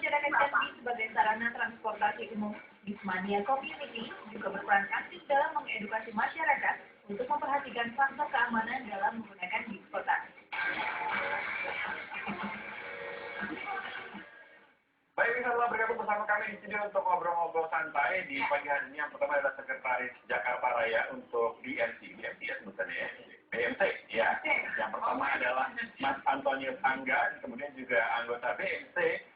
masyarakat Jambi sebagai sarana transportasi umum, Bismania Community juga berperan aktif dalam mengedukasi masyarakat untuk memperhatikan faktor keamanan dalam menggunakan bis kota. Baik, telah bergabung bersama kami di studio untuk ngobrol-ngobrol santai di pagi hari ini. Yang pertama adalah Sekretaris Jakarta Raya untuk BMC ya sebutannya ya. BMC, ya. Yang pertama adalah Mas Antonius Angga, kemudian juga anggota BMC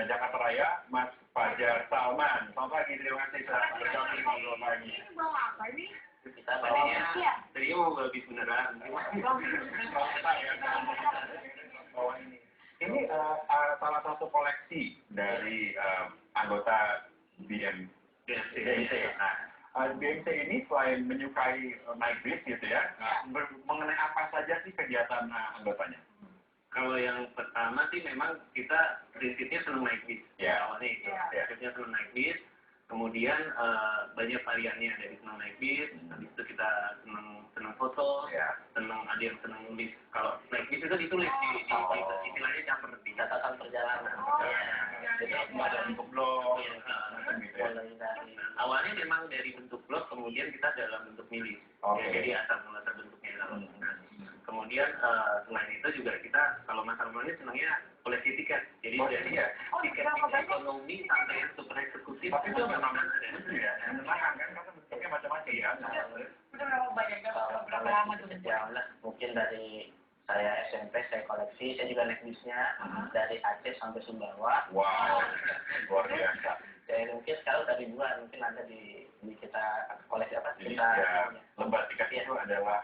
Jakarta Raya, Mas Fajar Salman. Selamat pagi, terima kasih sudah bergabung di ngobrol pagi. Ini bawa apa ini? Kita tadinya mau habis beneran. Ini salah satu koleksi dari anggota BMC. Nah, BMC ini selain menyukai naik bis gitu ya, mengenai apa saja sih kegiatan anggotanya? Kalau yang pertama sih memang kita prinsipnya senang naik bis. Awalnya itu, prinsipnya senang naik bis. Kemudian banyak variannya, dari senang naik bis, habis itu kita senang foto, senang, ada yang senang nulis. Kalau naik bis itu ditulis di istilahnya caper, di catatan perjalanan. Jadi ada bentuk blog, awalnya memang dari bentuk blog, kemudian kita dalam bentuk milis. Jadi asal mula terbentuknya dalam. Kemudian selain itu juga kita kalau masalah-masalahnya senangnya koleksi tiket. Jadi dari tiket ekonomi sampai yang super eksekutif. Tapi itu memang itu ya, memang kan bentuknya macam-macam ya. Udah berapa banyak? Berapa lama tuh? Mungkin dari saya SMP saya koleksi, saya juga naik bisnya dari Aceh sampai Sumbawa. Wow, luar biasa. Saya mungkin sekarang udah ribuan, mungkin ada di kita koleksi apa? Kita lembar tiket itu adalah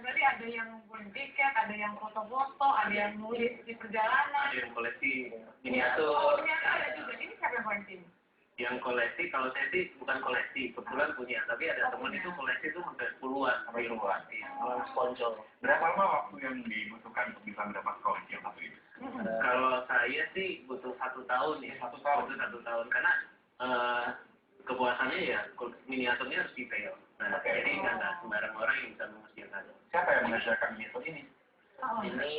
berarti ada yang beli tiket, ada yang foto-foto, ada yang nulis di perjalanan, ada yang koleksi miniatur. Ada juga. Ini siapa yang koleksi? Yang koleksi, kalau saya sih bukan koleksi, kebetulan punya, tapi ada teman itu koleksi itu sampai puluhan. Sponsor. Berapa lama waktu yang dibutuhkan untuk bisa mendapat koleksi yang satu ini? Kalau saya sih butuh 1 tahun ya. 1 tahun. Butuh 1 tahun karena kepuasannya ya miniaturnya harus detail. Nah, jadi nggak sembarang orang yang bisa menghasilkan. Siapa yang mengerjakan miniatur ini? Ini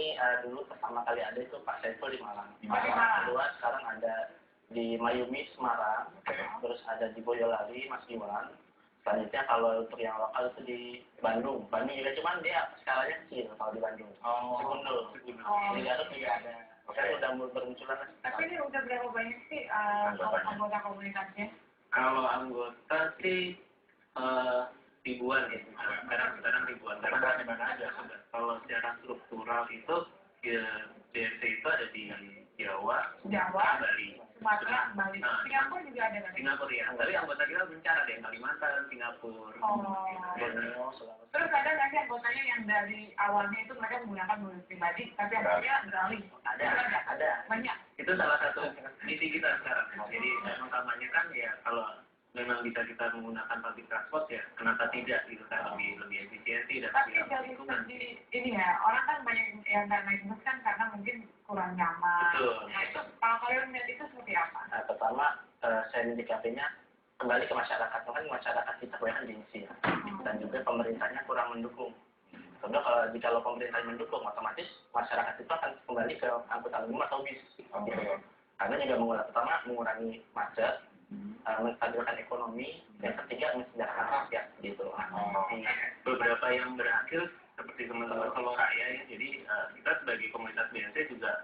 dulu pertama kali ada itu Pak Saiful di Malang. Kedua sekarang ada di Mayumi Semarang, terus ada di Boyolali Mas Iwan. Selanjutnya kalau untuk yang lokal itu di Bandung. Bandung juga cuman dia skalanya kecil kalau di Bandung. Segundo. Di Garut juga ada. Kan udah bermunculan. Tapi ini udah berapa banyak sih anggota komunitasnya? Kalau anggota sih ribuan ya. Sekarang ribuan. Karena di mana aja? Kalau secara struktural itu BMC itu ada di Jawa, Bali. Sumatera, Bali, Singapura juga ada kan? Singapura ya, tapi anggota kita mencar ada yang Kalimantan, Singapura, Borneo, Sulawesi. Terus ada nggak sih anggotanya yang dari awalnya itu mereka menggunakan mobil pribadi, tapi akhirnya beralih? Ada. Banyak. Itu salah satu misi kita sekarang. Jadi utamanya kan ya kalau memang bisa kita menggunakan public transport ya, kenapa tidak gitu kan, lebih efisiensi dan tapi dari segi ini ya, orang kan banyak yang nggak naik bus kan karena mungkin kurang nyaman. Betul. Nah itu kalau kalian melihat itu seperti apa? Nah, pertama saya menyikapinya kembali ke masyarakat, kan masyarakat kita kebanyakan gengsi ya, dan juga pemerintahnya kurang mendukung. Contoh kalau pemerintah mendukung, otomatis masyarakat itu akan kembali ke angkutan umum atau bis. Karena juga mengurangi macet, menstabilkan ekonomi, yang ketiga mensejahterakan rakyat gitu. Beberapa yang berhasil seperti teman-teman Solo Raya ya, jadi kita sebagai komunitas BNC juga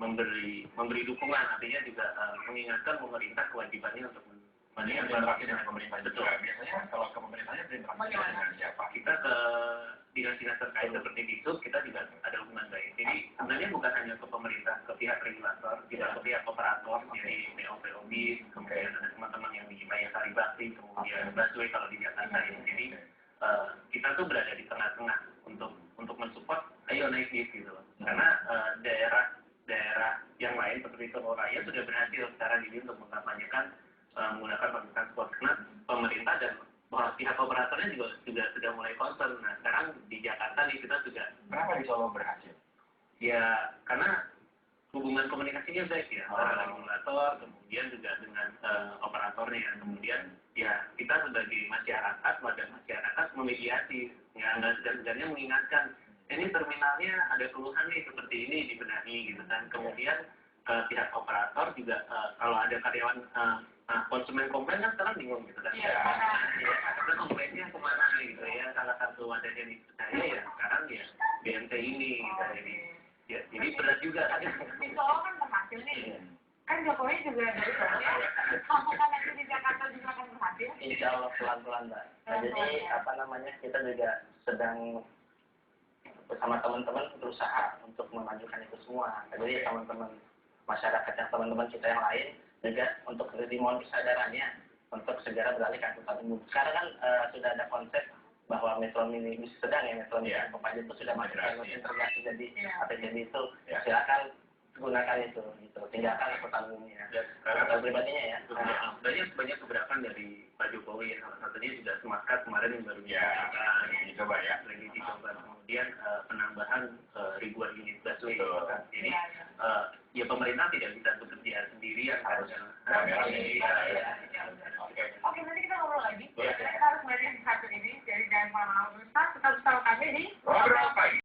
memberi dukungan, artinya juga mengingatkan pemerintah kewajibannya untuk berinteraksi dengan pemerintah juga. Biasanya kalau ke pemerintahnya berinteraksi dengan siapa? Kita ke dinas-dinas terkait seperti Disub, kita juga ada hubungan baik. Jadi sebenarnya bukan hanya ke pemerintah, ke pihak regulator, juga ke pihak operator, jadi POB, kemudian ada teman-teman yang di Mayasari Bakti, kemudian Busway kalau di Jakarta ya. Jadi kita tuh berada di tengah-tengah untuk mensupport ayo naik bis gitu loh. Karena daerah yang lain seperti Solo Raya sudah berhasil secara diri untuk mengkampanyekan menggunakan public transport, karena pemerintah dan pihak operatornya juga sudah mulai concern. Nah sekarang di Jakarta nih kita juga. Kenapa di Solo berhasil? Ya karena hubungan komunikasinya baik ya antara regulator, kemudian juga dengan operatornya. Kemudian ya kita sebagai masyarakat, wadah masyarakat memediasi, ya nggak segan-segannya mengingatkan ini terminalnya ada keluhan nih seperti ini dibenahi gitu kan. Kemudian pihak operator juga kalau ada karyawan konsumen komplain kan sekarang bingung gitu kan. Iya. Karena komplainnya kemana gitu ya. Salah satu wadah yang dipercaya ya sekarang ya BMT ini gitu. Jadi berat juga kan. Di Solo kan berhasil nih. Kan Jokowi juga dari Solo ya. Apakah nanti di Jakarta juga akan berhasil? Insya Allah pelan-pelan, Mbak. Nah, jadi kita juga sedang bersama teman-teman berusaha untuk memajukan itu semua. Jadi teman-teman masyarakat yang teman-teman kita yang lain juga untuk dimohon kesadarannya untuk segera beralih ke angkutan umum. Sekarang kan sudah ada konsep bahwa metro mini bus sedang ya metro mini Kopaja itu sudah masuk ke integrasi jadi APBD itu silakan gunakan itu gitu, tinggalkan angkutan umumnya. Angkutan pribadinya ya. Banyak keberatan dari Pak Jokowi ya, salah satunya juga Smart Card kemarin yang baru dicoba ya. Lagi dicoba. Kemudian penambahan ribuan unit busway. Jadi ya pemerintah tidak bisa bekerja sendirian harus Oke, nanti kita ngobrol lagi. Kita harus melihat yang satu ini, jadi jangan kemana-mana. Tetap bersama kami di Ngobrol Pagi.